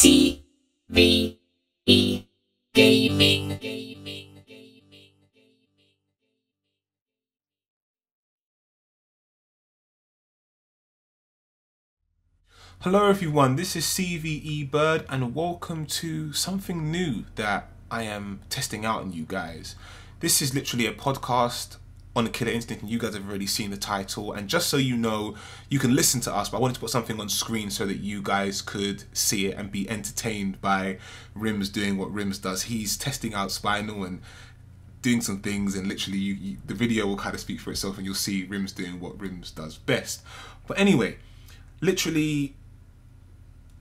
CVE Gaming. Hello everyone, this is CVE Bird and welcome to something new that I am testing out on you guys. This is literally a podcast on the Killer Instinct and you guys have already seen the title, and just so you know, you can listen to us, but I wanted to put something on screen so that you guys could see it and be entertained by Rims doing what Rims does. He's testing out Spinal and doing some things, and literally the video will kind of speak for itself and you'll see Rims doing what Rims does best. But anyway, literally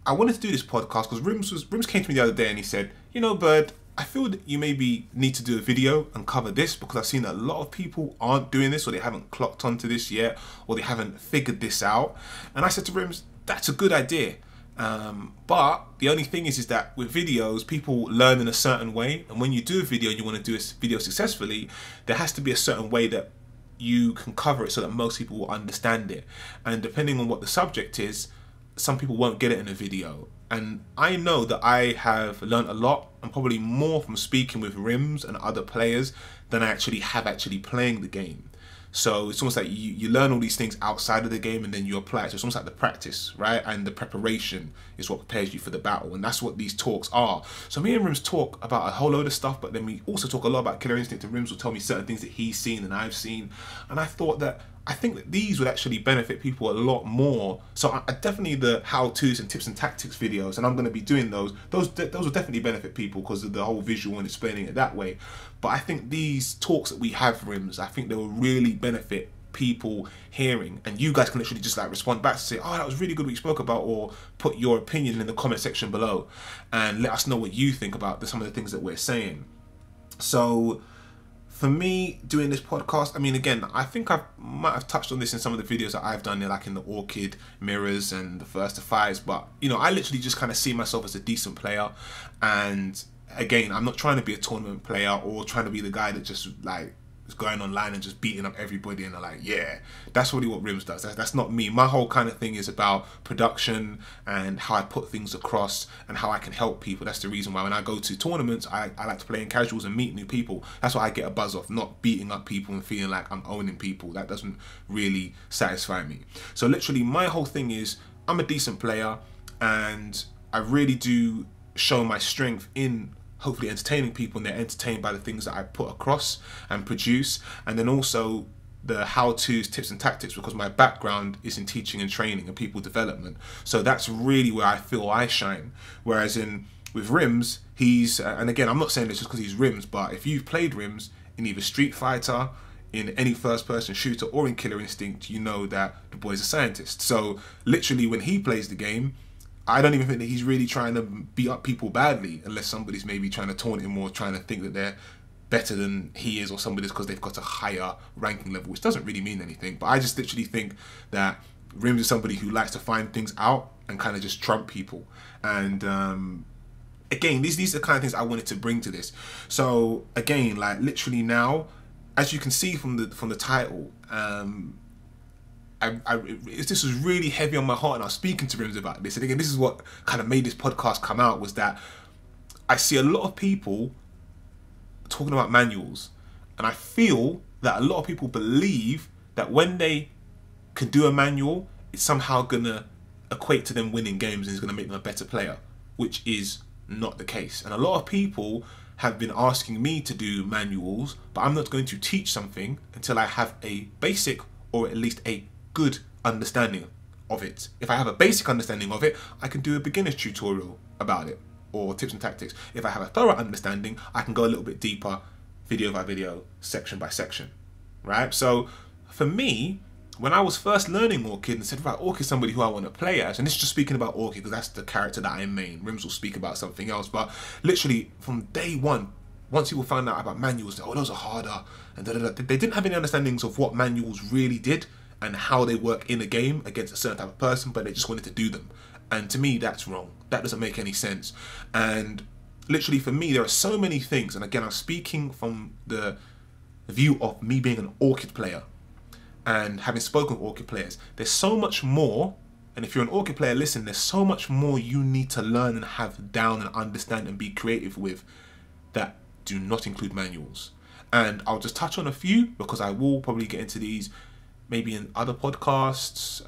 I wanted to do this podcast because Rims came to me the other day and he said, you know, Bird, I feel that you maybe need to do a video and cover this because I've seen that a lot of people aren't doing this, or they haven't clocked onto this yet, or they haven't figured this out. And I said to Rims, that's a good idea. But the only thing is that with videos, people learn in a certain way. And when you do a video and you want to do a video successfully, there has to be a certain way that you can cover it so that most people will understand it. And depending on what the subject is, some people won't get it in a video. And I know that I have learned a lot, and probably more from speaking with Rims and other players than I actually have playing the game. So it's almost like you learn all these things outside of the game and then you apply it. So it's almost like the practice, right? And the preparation is what prepares you for the battle. And that's what these talks are. So me and Rims talk about a whole load of stuff, but then we also talk a lot about Killer Instinct, and Rims will tell me certain things that he's seen and I've seen. And I think that these would actually benefit people a lot more. So I definitely, the how-tos and tips and tactics videos, and I'm going to be doing those will definitely benefit people because of the whole visual and explaining it that way. But I think these talks that we have, Rims, I think they will really benefit people hearing, and you guys can literally just like respond back to say, oh, that was really good what you spoke about, or put your opinion in the comment section below and let us know what you think about some of the things that we're saying. So for me, doing this podcast, I mean, again, I think I might have touched on this in some of the videos that I've done, like in the Orchid mirrors and the first to fives, but you know, I literally just kind of see myself as a decent player. And again, I'm not trying to be a tournament player or trying to be the guy that just like is going online and just beating up everybody and they're like, yeah, that's really what Rims does. That's not me. My whole kind of thing is about production and how I put things across and how I can help people. That's the reason why when I go to tournaments, I like to play in casuals and meet new people. That's what I get a buzz off, not beating up people and feeling like I'm owning people. That doesn't really satisfy me. So literally my whole thing is I'm a decent player and I really do show my strength in hopefully entertaining people, and they're entertained by the things that I put across and produce. And then also the how-tos, tips and tactics, because my background is in teaching and training and people development. So that's really where I feel I shine. Whereas with Rims, he's, and again, I'm not saying this just because he's Rims, but if you've played Rims in either Street Fighter, in any first-person shooter, or in Killer Instinct, you know that the boy's a scientist. So literally when he plays the game, I don't even think that he's really trying to beat up people badly, unless somebody's maybe trying to taunt him or trying to think that they're better than he is, or somebody's because they've got a higher ranking level, which doesn't really mean anything. But I just literally think that Rims is somebody who likes to find things out and kind of just trump people. And again, these are the kind of things I wanted to bring to this. So again, like literally now, as you can see from the title, this was really heavy on my heart, and I was speaking to Rims about this. And again, this is what kind of made this podcast come out, was that I see a lot of people talking about manuals, and I feel that a lot of people believe that when they can do a manual, it's somehow gonna equate to them winning games and it's gonna make them a better player, which is not the case. And a lot of people have been asking me to do manuals, but I'm not going to teach something until I have a basic, or at least a good understanding of it. If I have a basic understanding of it, I can do a beginner's tutorial about it, or tips and tactics. If I have a thorough understanding, I can go a little bit deeper, video by video, section by section, right? So for me, when I was first learning Orchid and said, right, Orchid's somebody who I want to play as, and this is just speaking about Orchid because that's the character that I main. Rims will speak about something else, but literally from day one, once people found out about manuals, oh, those are harder, and they didn't have any understandings of what manuals really did and how they work in a game against a certain type of person, but they just wanted to do them. And to me, that's wrong. That doesn't make any sense. And literally for me, there are so many things, and again, I'm speaking from the view of me being an Orchid player and having spoken with Orchid players. There's so much more And if you're an orchid player, listen, there's so much more you need to learn and have down and understand and be creative with that do not include manuals. And I'll just touch on a few because I will probably get into these maybe in other podcasts,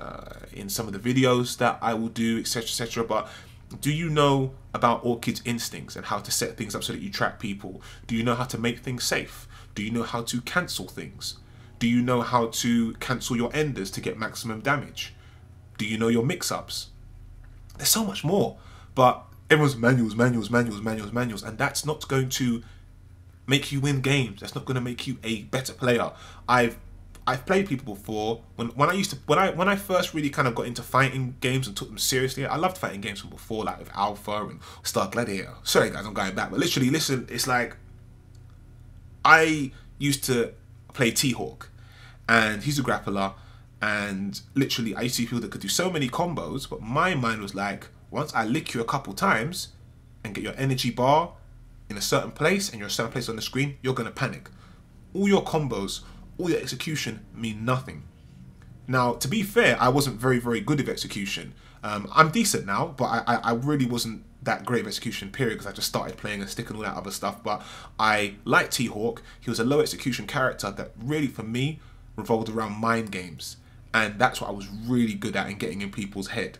in some of the videos that I will do, etc, etc. But do you know about orchid's instincts and how to set things up so that you track people? Do you know how to make things safe? Do you know how to cancel things? Do you know how to cancel your enders to get maximum damage? Do you know your mix-ups? There's so much more, but everyone's manuals, and that's not going to make you win games. That's not going to make you a better player. I've played people before when I first really kind of got into fighting games and took them seriously. I loved fighting games from before, like with Alpha and Star Gladiator. Sorry guys, I'm going back, but literally, listen, it's like I used to play T-Hawk, and he's a grappler. And literally, I used to see people that could do so many combos, but my mind was like, once I lick you a couple times and get your energy bar in a certain place and you're a certain place on the screen, you're going to panic. All your combos, all your execution mean nothing. Now, to be fair, I wasn't very, very good at execution. I'm decent now, but I really wasn't that great of execution, period, because I just started playing and stick and all that other stuff. But I liked T-Hawk. He was a low execution character that really, for me, revolved around mind games. And that's what I was really good at in getting in people's head.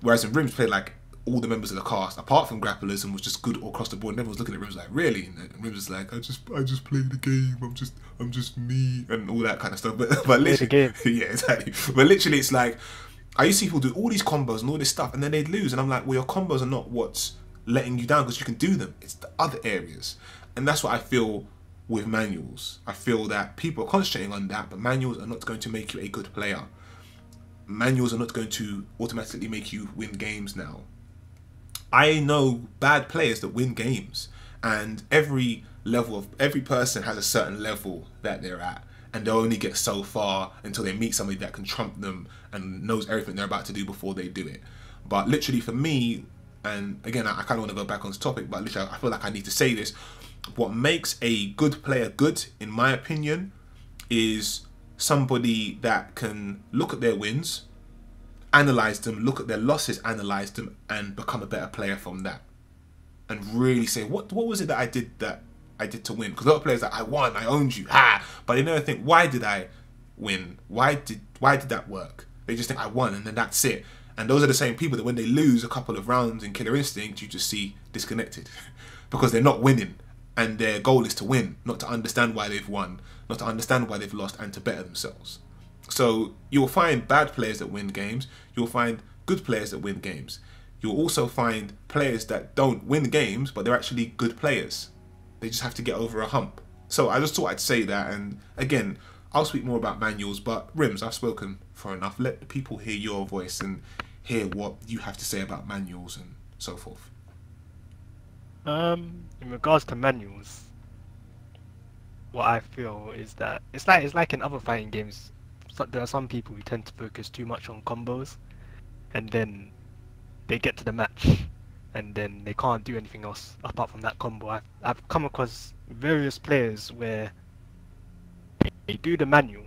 Whereas in Rims played like all the members of the cast, apart from grapplers, and was just good all across the board. And everyone was looking at Rims like, really? And Rims was like, I just play the game. I'm just me, and all that kind of stuff. But literally, yeah, exactly. But literally, it's like I used to see people do all these combos and all this stuff, and then they'd lose. And I'm like, well, your combos are not what's letting you down because you can do them. It's the other areas, and that's what I feel with manuals. I feel that people are concentrating on that, but manuals are not going to make you a good player. Manuals are not going to automatically make you win games now. I know bad players that win games, and every person has a certain level that they're at, and they'll only get so far until they meet somebody that can trump them and knows everything they're about to do before they do it. But literally for me, and again, I kind of want to go back on this topic, but literally I feel like I need to say this. What makes a good player good, in my opinion, is somebody that can look at their wins, analyze them, look at their losses, analyze them, and become a better player from that. And really say, what was it that I did to win? Because a lot of players are like, I won, I owned you, but they never think, why did I win? Why did that work? They just think I won, and then that's it. And those are the same people that when they lose a couple of rounds in Killer Instinct, you just see disconnected because they're not winning. And their goal is to win, not to understand why they've won, not to understand why they've lost, and to better themselves. So you'll find bad players that win games. You'll find good players that win games. You'll also find players that don't win games, but they're actually good players. They just have to get over a hump. So I just thought I'd say that. And again, I'll speak more about manuals, but Rims, I've spoken for enough. Let the people hear your voice and hear what you have to say about manuals and so forth. In regards to manuals, what I feel is that it's like in other fighting games. There are some people who tend to focus too much on combos, and then they get to the match, and then they can't do anything else apart from that combo. I've come across various players where they do the manual,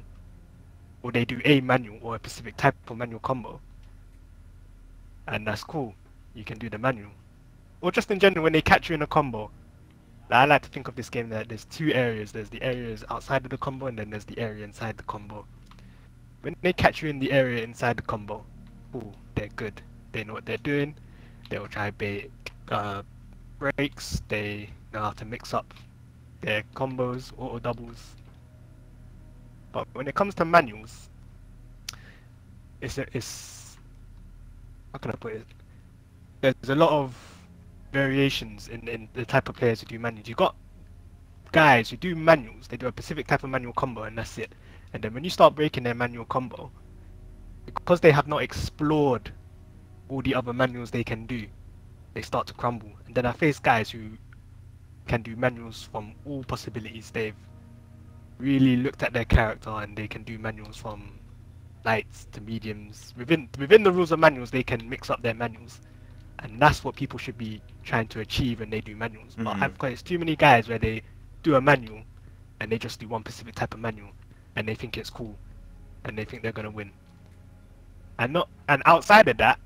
or they do a manual or a specific type of manual combo, and that's cool. You can do the manual. Or just in general, when they catch you in a combo, I like to think of this game that there's two areas. There's the areas outside of the combo, and then there's the area inside the combo. When they catch you in the area inside the combo, ooh, they're good. They know what they're doing. They'll try bait breaks. They know how to mix up their combos, auto doubles. But when it comes to manuals, it's how can I put it? There's a lot of variations in the type of players who do manuals. You've got guys who do manuals, they do a specific type of manual combo and that's it. And then when you start breaking their manual combo, because they have not explored all the other manuals they can do, they start to crumble. And then I face guys who can do manuals from all possibilities. They've really looked at their character and they can do manuals from lights to mediums. Within the rules of manuals, they can mix up their manuals. And that's what people should be trying to achieve when they do manuals. But I've got too many guys where they do a manual and they just do one specific type of manual and they think it's cool and they think they're going to win. And outside of that,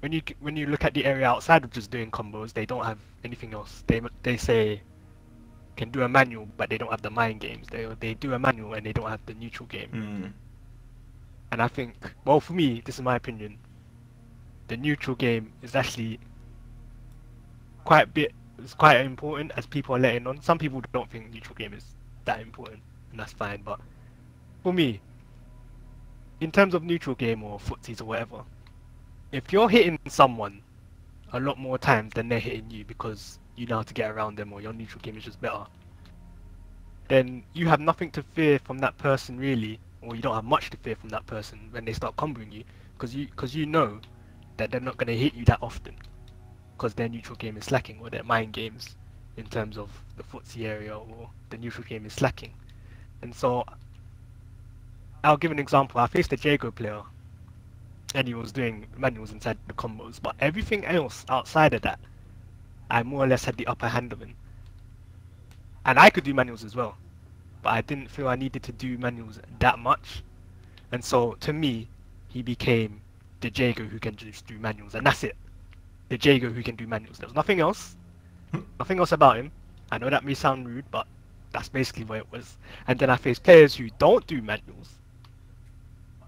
when you look at the area outside of just doing combos, they don't have anything else. They say can do a manual, but they don't have the mind games. They do a manual and they don't have the neutral game. And I think, well, for me, this is my opinion. The neutral game is actually it's quite important as people are letting on. Some people don't think neutral game is that important, and that's fine. But for me, in terms of neutral game or footsies or whatever, if you're hitting someone a lot more times than they're hitting you because you know how to get around them or your neutral game is just better, then you have nothing to fear from that person really, or you don't have much to fear from that person when they start comboing you, because you know that they're not going to hit you that often because their neutral game is slacking, or their mind games in terms of the footsie area or the neutral game is slacking. And so I'll give an example. I faced a Jago player and he was doing manuals inside the combos, but everything else outside of that, I more or less had the upper hand of him. And I could do manuals as well, but I didn't feel I needed to do manuals that much. And so to me, he became the Jago who can just do manuals, and that's it. The Jago who can do manuals. There was nothing else. Nothing else about him. I know that may sound rude, but that's basically what it was. And then I faced players who don't do manuals,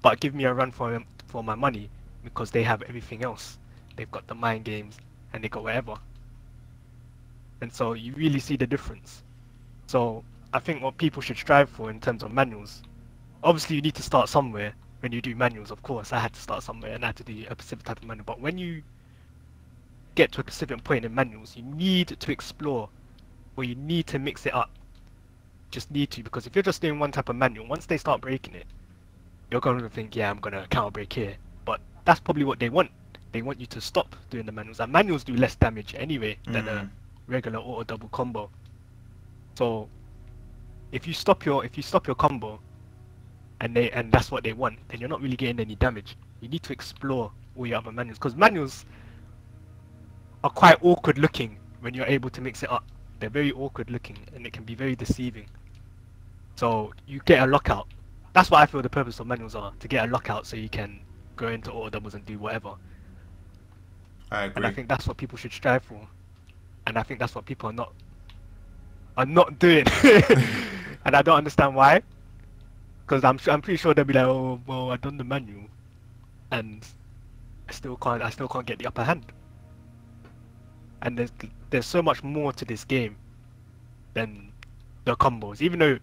but give me a run for my money because they have everything else. They've got the mind games and they got whatever. And so you really see the difference. So I think what people should strive for in terms of manuals, obviously you need to start somewhere. When you do manuals, of course, I had to start somewhere and I had to do a specific type of manual. But when you get to a specific point in manuals, you need to explore, or you need to mix it up. Just need to, because if you're just doing one type of manual, once they start breaking it, you're going to think, yeah, I'm going to counter break here. But that's probably what they want. They want you to stop doing the manuals. And manuals do less damage anyway than a regular auto double combo. So if you stop your combo and that's what they want, then you're not really getting any damage. You need to explore all your other manuals, because manuals are quite awkward looking when you're able to mix it up. They're very awkward looking and it can be very deceiving. So you get a lockout. That's what I feel the purpose of manuals are, to get a lockout so you can go into auto doubles and do whatever. I agree. And I think that's what people should strive for. And I think that's what people are not doing. And I don't understand why. Because I'm pretty sure they'll be like, oh well, I've done the manual and I still can't get the upper hand. And there's so much more to this game than the combos. Even though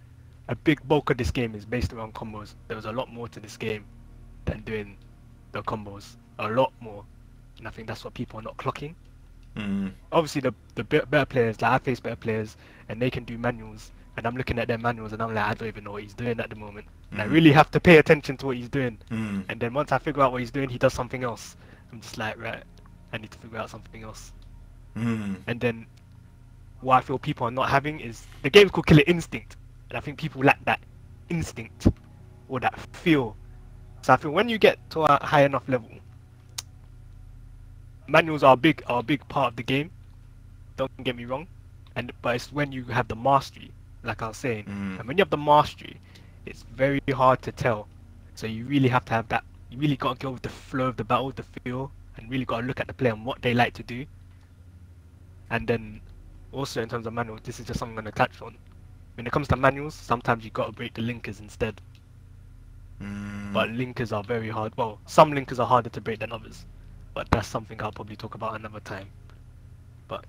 a big bulk of this game is based around combos, there's a lot more to this game than doing the combos. A lot more. And I think that's what people are not clocking. Obviously the better players, like I face better players and they can do manuals, and I'm looking at their manuals and I'm like, I don't even know what he's doing at the moment. And I really have to pay attention to what he's doing. And then once I figure out what he's doing, he does something else. I'm just like, right, I need to figure out something else. And then what I feel people are not having is, the game's called Killer Instinct, and I think people lack that instinct or that feel. So I feel when you get to a high enough level, manuals are a big part of the game. Don't get me wrong, but it's when you have the mastery, like I was saying, and when you have the mastery, it's very hard to tell. So you really have to have that. You really got to go with the flow of the battle, the feel, and really got to look at the player and what they like to do. And then also in terms of manuals, this is just something I'm going to touch on. When it comes to manuals, sometimes you got to break the linkers instead. But linkers are very hard. Well, some linkers are harder to break than others, but that's something I'll probably talk about another time. But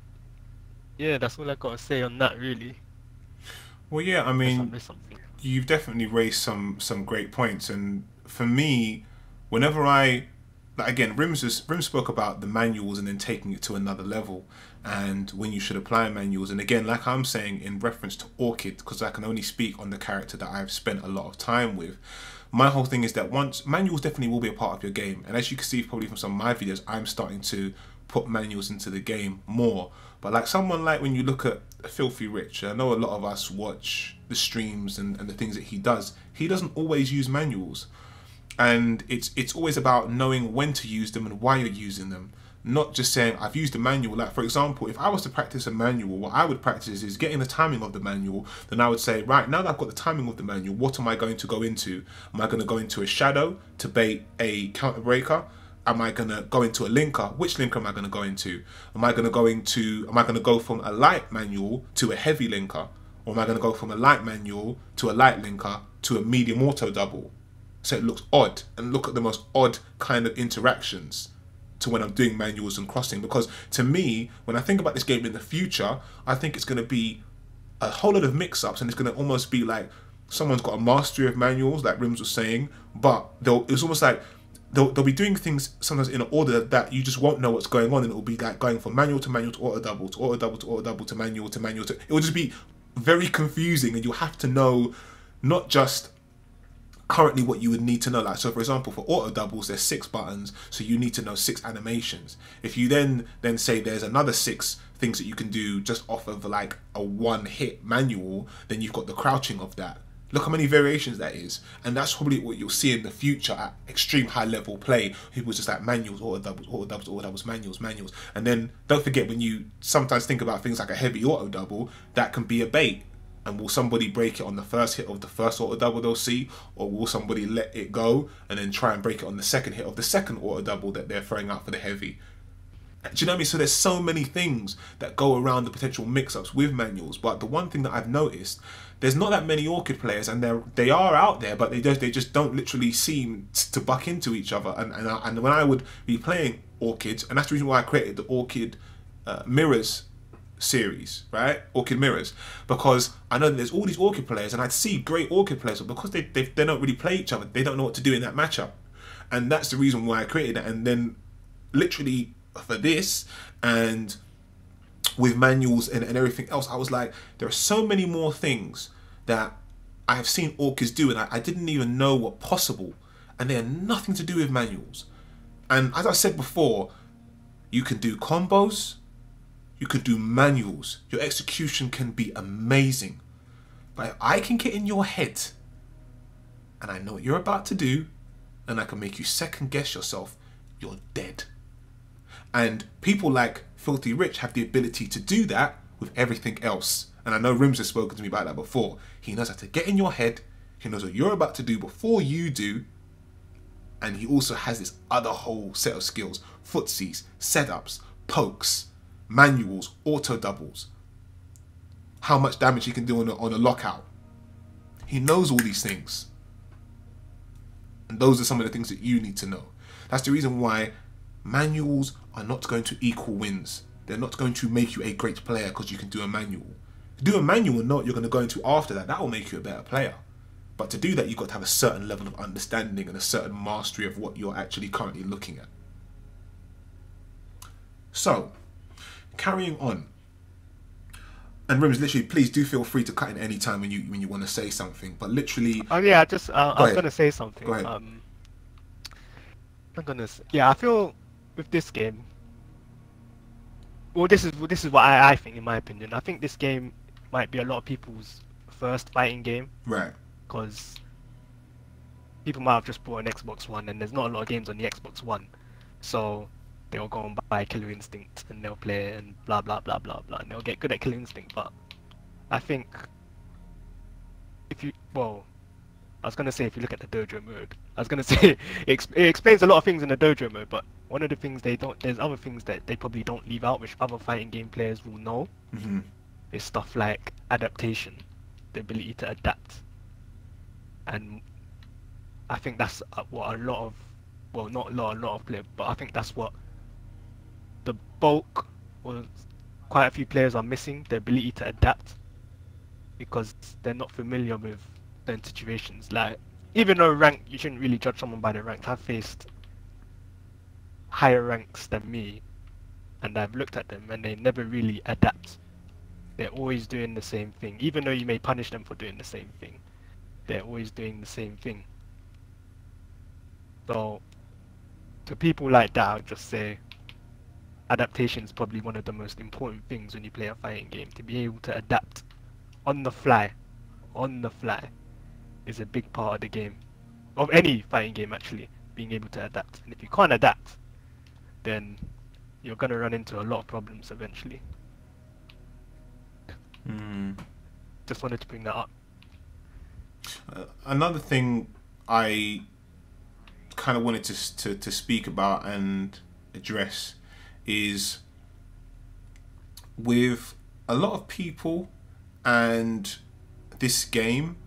yeah, that's all I got to say on that, really. Well, yeah, I mean, you've definitely raised some great points, and for me, whenever like again, Rim spoke about the manuals and then taking it to another level, and when you should apply manuals. And again, like I'm saying in reference to Orchid, because I can only speak on the character that I've spent a lot of time with. My whole thing is that once manuals definitely will be a part of your game, and as you can see probably from some of my videos, I'm starting to put manuals into the game more. But like someone like, when you look at Filthy Rich, I know a lot of us watch the streams and the things that he doesn't always use manuals. And it's always about knowing when to use them and why you're using them. not just saying I've used the manual. Like, for example, if I was to practice a manual, what I would practice is getting the timing of the manual. Then I would say, right, now that I've got the timing of the manual, what am I going to go into? Am I going to go into a shadow to bait a counter breaker? Am I going to go into a linker? Which linker am I going to go into? Am I going to go from a light manual to a heavy linker? Or am I going to go from a light manual to a light linker to a medium auto double? So it looks odd, and look at the most odd kind of interactions to when I'm doing manuals and crossing. Because to me, when I think about this game in the future, I think it's going to be a whole lot of mix-ups, and it's going to almost be like someone's got a mastery of manuals, like Rims was saying, but it's almost like they'll be doing things sometimes in an order that you just won't know what's going on, and it will be like going from manual to auto double to auto double to auto double to manual to manual to, it will just be very confusing, and you'll have to know not just currently what you would need to know. Like, so for example, for auto doubles there's 6 buttons, so you need to know 6 animations. If you then say there's another 6 things that you can do just off of like a one hit manual, then you've got the crouching of that. Look how many variations that is, and that's probably what you'll see in the future at extreme high level play. People just like manuals, auto doubles, manuals, and then don't forget, when you sometimes think about things like a heavy auto double, that can be a bait. And will somebody break it on the first hit of the first auto double they'll see, or will somebody let it go and then try and break it on the second hit of the second auto double that they're throwing out for the heavy? Do you know what I mean? So there's so many things that go around the potential mix-ups with manuals. But the one thing that I've noticed, there's not that many Orchid players, and they are out there, but they just don't literally seem to buck into each other. And when I would be playing Orchids, and that's the reason why I created the Orchid Mirrors series, right? Orchid Mirrors, because I know that there's all these Orchid players, and I'd see great Orchid players, but because they don't really play each other, they don't know what to do in that matchup. And that's the reason why I created it. And then literally for this and with manuals and everything else, I was like, there are so many more things that I have seen Orchids do, and I didn't even know were possible, and they are nothing to do with manuals. And as I said before, you can do combos, you could do manuals, your execution can be amazing. But if I can get in your head and I know what you're about to do, and I can make you second guess yourself, you're dead. And people like Filthy Rich have the ability to do that with everything else. And I know Rims has spoken to me about that before. He knows how to get in your head, he knows what you're about to do before you do, and he also has this other whole set of skills: footsies, setups, pokes, manuals, auto doubles, how much damage he can do on a lockout. He knows all these things, and those are some of the things that you need to know. That's the reason why manuals are not going to equal wins. They're not going to make you a great player because you can do a manual. To do a manual or not, you're going to go into after that will make you a better player. But to do that, you've got to have a certain level of understanding and a certain mastery of what you're actually currently looking at. So, carrying on, and Rims, literally, please do feel free to cut in any time when you want to say something. But literally, oh yeah, just I was gonna say something. Go ahead. I feel with this game. Well, this is what I think, in my opinion. I think this game might be a lot of people's first fighting game, right? Because people might have just bought an Xbox One, and there's not a lot of games on the Xbox One, so they'll go and buy Killer Instinct and they'll play it and blah blah blah blah blah, and they'll get good at Killer Instinct. But I think I was gonna say, if you look at the Dojo mode, I was gonna say it explains a lot of things in the Dojo mode, but one of the things there's other things that they probably don't leave out, which other fighting game players will know, is stuff like adaptation, the ability to adapt. And I think that's what a lot of players, but I think that's what the bulk, or quite a few players, are missing, the ability to adapt, because they're not familiar with certain situations. Like, even though rank, you shouldn't really judge someone by their rank. I've faced higher ranks than me, and I've looked at them and they never really adapt. They're always doing the same thing. Even though you may punish them for doing the same thing, they're always doing the same thing. So to people like that, I would just say adaptation is probably one of the most important things when you play a fighting game. To be able to adapt on the fly is a big part of the game, of any fighting game actually, being able to adapt. And if you can't adapt, then you're gonna run into a lot of problems eventually. Just wanted to bring that up. Another thing I kind of wanted to speak about and address is with a lot of people and this game.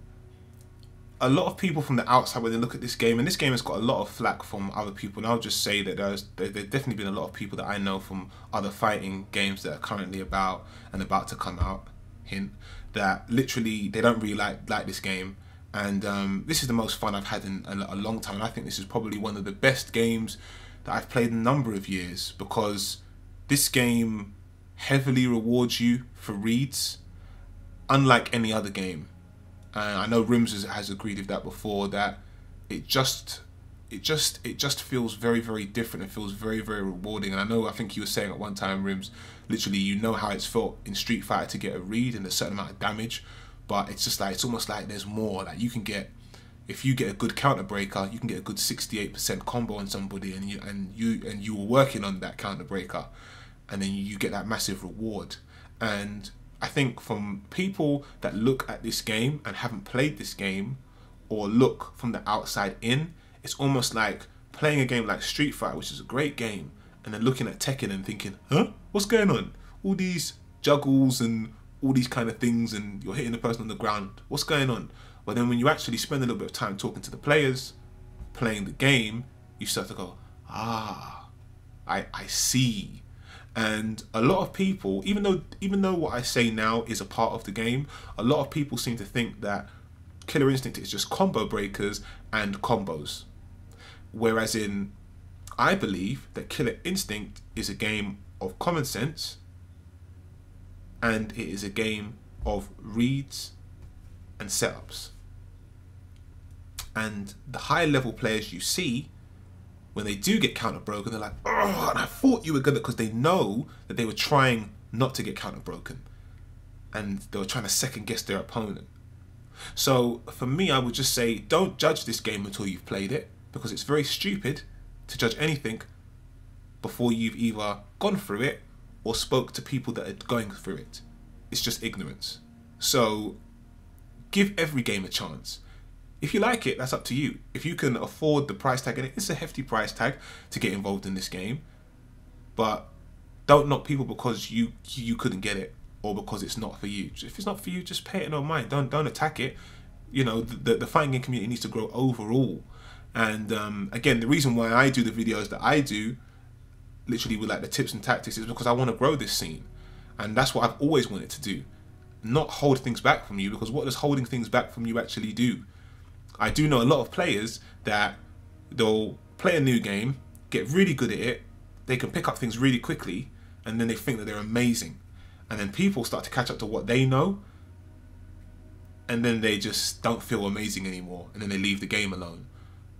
A lot of people from the outside, when they look at this game, and this game has got a lot of flack from other people, and I'll just say that there's definitely been a lot of people that I know from other fighting games that are currently about to come out, hint, that literally they don't really like this game. And this is the most fun I've had in a long time. And I think this is probably one of the best games that I've played in a number of years, because this game heavily rewards you for reads, unlike any other game. I know Rims has agreed with that before, that it just feels very, very different. It feels very, very rewarding. And I think you were saying at one time, Rims, literally, you know how it's felt in Street Fighter to get a read and a certain amount of damage, but it's just like, it's almost like there's more. Like, you can get, if you get a good counter breaker, you can get a good 68% combo on somebody, and you were working on that counter breaker, and then you get that massive reward. And I think from people that look at this game and haven't played this game, or look from the outside in, it's almost like playing a game like Street Fighter, which is a great game, and then looking at Tekken and thinking, huh? What's going on? All these juggles and all these kind of things, and you're hitting the person on the ground. What's going on? But then when you actually spend a little bit of time talking to the players, playing the game, you start to go, ah, I see. And a lot of people, even though what I say now is a part of the game, a lot of people seem to think that Killer Instinct is just combo breakers and combos. Whereas I believe that Killer Instinct is a game of common sense, and it is a game of reads and setups. And the high level players you see, when they do get counter broken, they're like, oh, and I thought you were gonna, because they know that they were trying not to get counter broken, and they were trying to second guess their opponent. So for me, I would just say, don't judge this game until you've played it, because it's very stupid to judge anything before you've either gone through it or spoke to people that are going through it. It's just ignorance. So give every game a chance. If you like it, that's up to you. If you can afford the price tag, and it's a hefty price tag to get involved in this game, but don't knock people because you couldn't get it, or because it's not for you. If it's not for you, just pay it no mind. Don't attack it. You know, the fighting game community needs to grow overall. And again, the reason why I do the videos that I do, literally with like the tips and tactics, is because I want to grow this scene, and that's what I've always wanted to do. Not hold things back from you, because what does holding things back from you actually do? I do know a lot of players that they'll play a new game, get really good at it, they can pick up things really quickly, and then they think that they're amazing. And then people start to catch up to what they know, and then they just don't feel amazing anymore, and then they leave the game alone.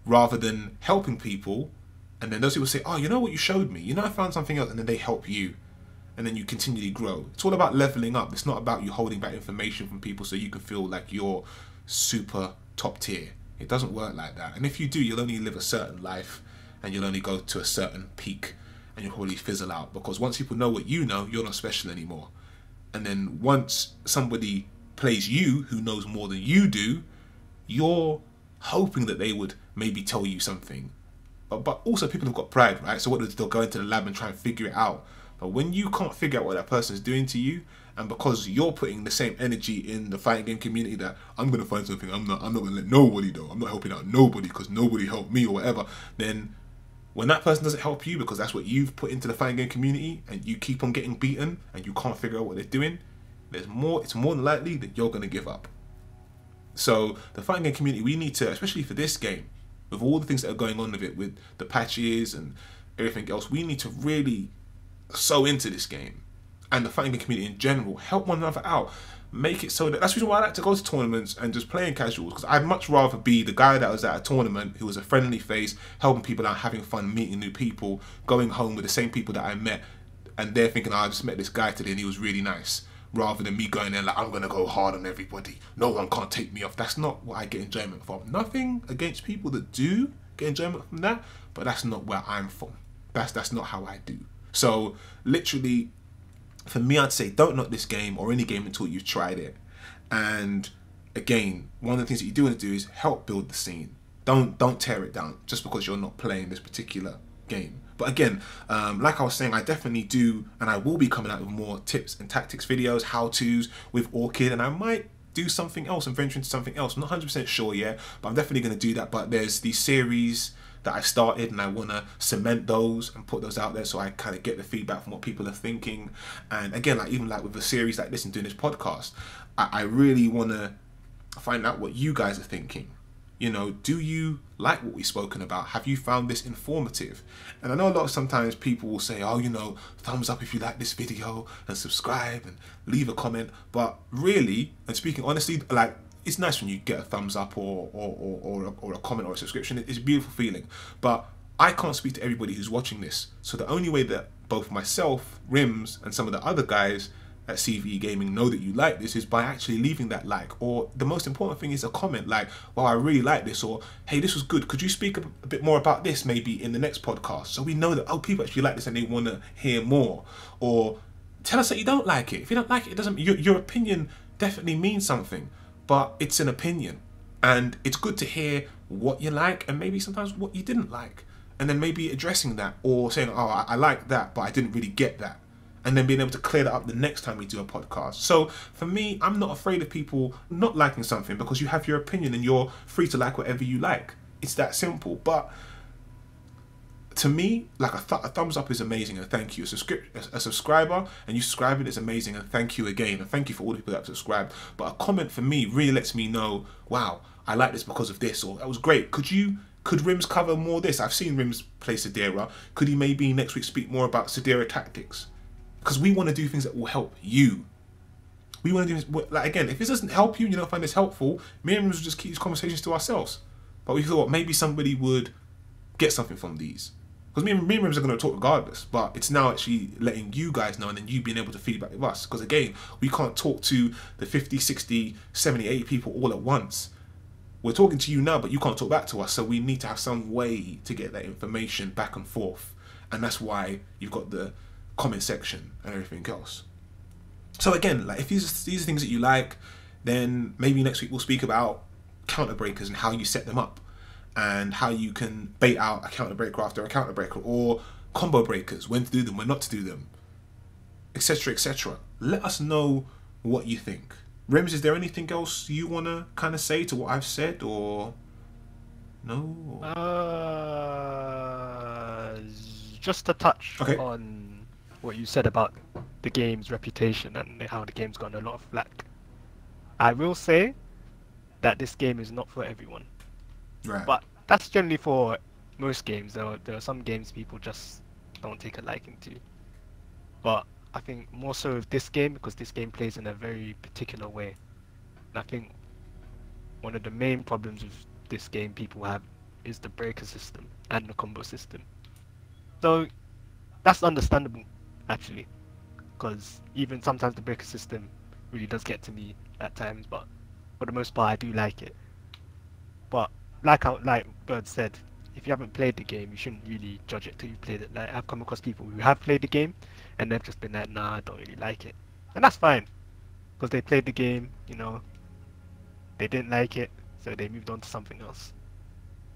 Rather than helping people, and then those people say, oh, you know what you showed me? You know, I found something else, and then they help you. And then you continually grow. It's all about leveling up. It's not about you holding back information from people so you can feel like you're super top tier. It doesn't work like that. And if you do, you'll only live a certain life, and you'll only go to a certain peak, and you'll probably fizzle out, because once people know what you know, you're not special anymore. And then once somebody plays you who knows more than you do, you're hoping that they would maybe tell you something. But also, people have got pride, right? So what do they'll go into the lab and try and figure it out. But when you can't figure out what that person is doing to you, and because you're putting the same energy in the fighting game community that I'm gonna find something, I'm not gonna let nobody know, I'm not helping out nobody because nobody helped me or whatever, then when that person doesn't help you because that's what you've put into the fighting game community, and you keep on getting beaten and you can't figure out what they're doing, it's more than likely that you're gonna give up. So the fighting game community, we need to, especially for this game, with all the things that are going on with it, with the patches and everything else, we need to really so into this game, and the fighting game community in general, help one another out, make it so that's the reason why I like to go to tournaments and just play in casuals, because I'd much rather be the guy that was at a tournament who was a friendly face, helping people out, having fun, meeting new people, going home with the same people that I met, and they're thinking, oh, I just met this guy today and he was really nice, rather than me going there like, I'm gonna go hard on everybody, no one can't take me off. That's not what I get enjoyment from. Nothing against people that do get enjoyment from that, but that's not where I'm from. That's not how I do. So literally, for me, I'd say don't knock this game or any game until you've tried it. And again, one of the things that you do want to do is help build the scene. Don't tear it down just because you're not playing this particular game. But again, like I was saying, I definitely do, and I will be coming out with more tips and tactics videos, how-tos with Orchid, and I might do something else and venture into something else. I'm not 100% sure yet, but I'm definitely going to do that. But there's these series that I started, and I want to cement those and put those out there so I kind of get the feedback from what people are thinking. And again, like even like with a series like this and doing this podcast, I really want to find out what you guys are thinking. You know, do you like what we've spoken about? Have you found this informative? And I know a lot of sometimes people will say, oh, you know, thumbs up if you like this video and subscribe and leave a comment. But really, and speaking honestly, like, it's nice when you get a thumbs up or a comment or a subscription. It's a beautiful feeling. But I can't speak to everybody who's watching this. So the only way that both myself, Rims, and some of the other guys at CVE Gaming know that you like this is by actually leaving that like, or the most important thing is a comment like, wow, I really like this, or hey, this was good, could you speak a bit more about this maybe in the next podcast, so we know that, oh, people actually like this and they want to hear more. Or tell us that you don't like it. If you don't like it, it doesn't, your opinion definitely means something, but it's an opinion, and it's good to hear what you like and maybe sometimes what you didn't like, and then maybe addressing that or saying, oh, I like that but I didn't really get that, and then being able to clear that up the next time we do a podcast. So for me, I'm not afraid of people not liking something, because you have your opinion and you're free to like whatever you like. It's that simple. But to me, like a thumbs up is amazing and thank you. A subscriber and you subscribing is amazing and thank you again. And thank you for all the people that have subscribed. But a comment for me really lets me know, wow, I like this because of this, or that was great. Could Rims cover more of this? I've seen Rims play Sidera. Could he maybe next week speak more about Sidera tactics? Because we want to do things that will help you. We want to do this, like, again, if this doesn't help you and you don't find this helpful, me and Rims will just keep these conversations to ourselves. But we thought maybe somebody would get something from these. Because me and Rims are going to talk regardless, but it's now actually letting you guys know and then you being able to feedback with us. Because again, we can't talk to the 50, 60, 70, 80 people all at once. We're talking to you now, but you can't talk back to us. So we need to have some way to get that information back and forth. And that's why you've got the comment section and everything else. So again, like if these are things that you like, then maybe next week we'll speak about counter breakers and how you set them up and how you can bait out a counter breaker after a counter breaker, or combo breakers, when to do them, when not to do them, etc, etc. Let us know what you think. Rims, is there anything else you want to kind of say to what I've said, or no? Just to touch Okay. on what you said about the game's reputation and how the game's gotten a lot of flack. I will say that this game is not for everyone. Right. But that's generally for most games. There are some games people just don't take a liking to. But I think more so with this game, because this game plays in a very particular way. And I think one of the main problems with this game people have is the breaker system and the combo system. So that's understandable, actually, because even sometimes the breaker system really does get to me at times, but for the most part I do like it. But like Bird said, if you haven't played the game, you shouldn't really judge it till you played it. Like, I've come across people who have played the game and they've just been like, nah, I don't really like it, and that's fine, because they played the game, you know, they didn't like it, so they moved on to something else.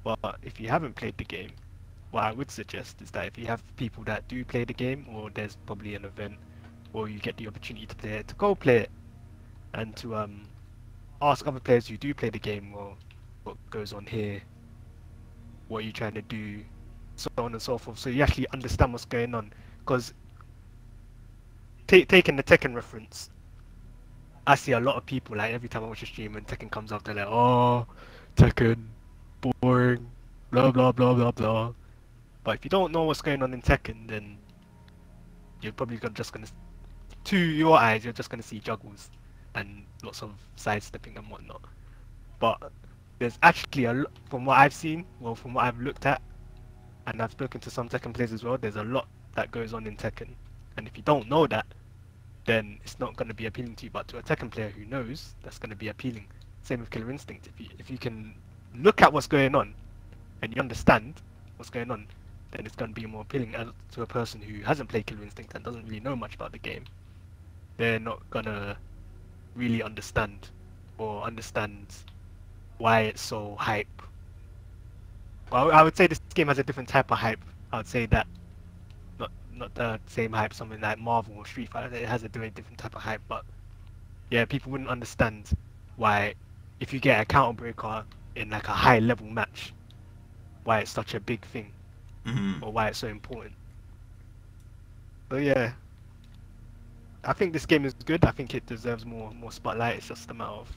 But if you haven't played the game, what I would suggest is that if you have people that do play the game, or there's probably an event, or you get the opportunity to play it, to go play it, and to ask other players who do play the game, well, what goes on here, what are you trying to do, so on and so forth, so you actually understand what's going on. Because taking the Tekken reference, I see a lot of people, like, every time I watch a stream and Tekken comes up, they're like, oh, Tekken, boring, blah blah blah blah blah. But if you don't know what's going on in Tekken, then you're probably just gonna, to your eyes, you're just gonna see juggles and lots of sidestepping and whatnot. But there's actually a lot, from what I've seen, well, from what I've looked at, and I've spoken to some Tekken players as well, there's a lot that goes on in Tekken. And if you don't know that, then it's not going to be appealing to you. But to a Tekken player who knows, that's going to be appealing. Same with Killer Instinct. If you can look at what's going on and you understand what's going on, then it's going to be more appealing to a person who hasn't played Killer Instinct and doesn't really know much about the game. They're not gonna really understand why it's so hype. Well, I would say this game has a different type of hype. I would say that not the same hype something like Marvel or Street Fighter. It has a very different type of hype, but yeah, people wouldn't understand why if you get a counter breaker in like a high level match, why it's such a big thing or why it's so important. So yeah, I think this game is good. I think it deserves more spotlight. It's just a matter of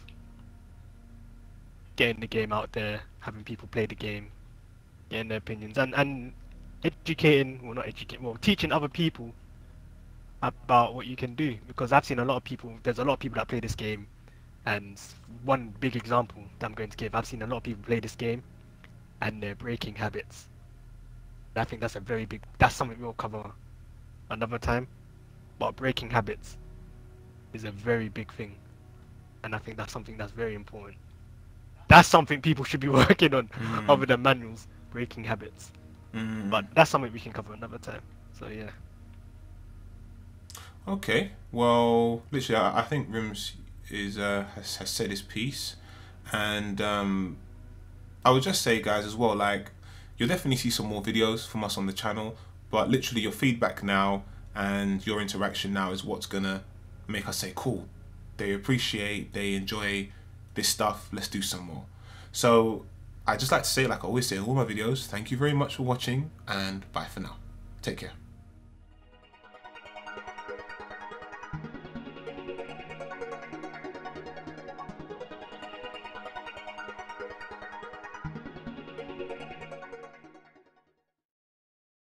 getting the game out there, having people play the game, getting their opinions, and educating, well not educating, well teaching other people about what you can do. Because I've seen a lot of people, there's a lot of people that play this game, and one big example that I'm going to give, I've seen a lot of people play this game and they're breaking habits. I think that's that's something we'll cover another time. But breaking habits is a very big thing, and I think that's something that's very important. That's something people should be working on, other than manuals, breaking habits. But that's something we can cover another time. So yeah. Okay, well, literally, I think Rims has said his piece, and I would just say, guys, as well, like, you'll definitely see some more videos from us on the channel, but literally your feedback now and your interaction now is what's gonna make us say, cool, they appreciate, they enjoy this stuff, let's do some more. So I just like to say, like I always say in all my videos, thank you very much for watching, and bye for now. Take care.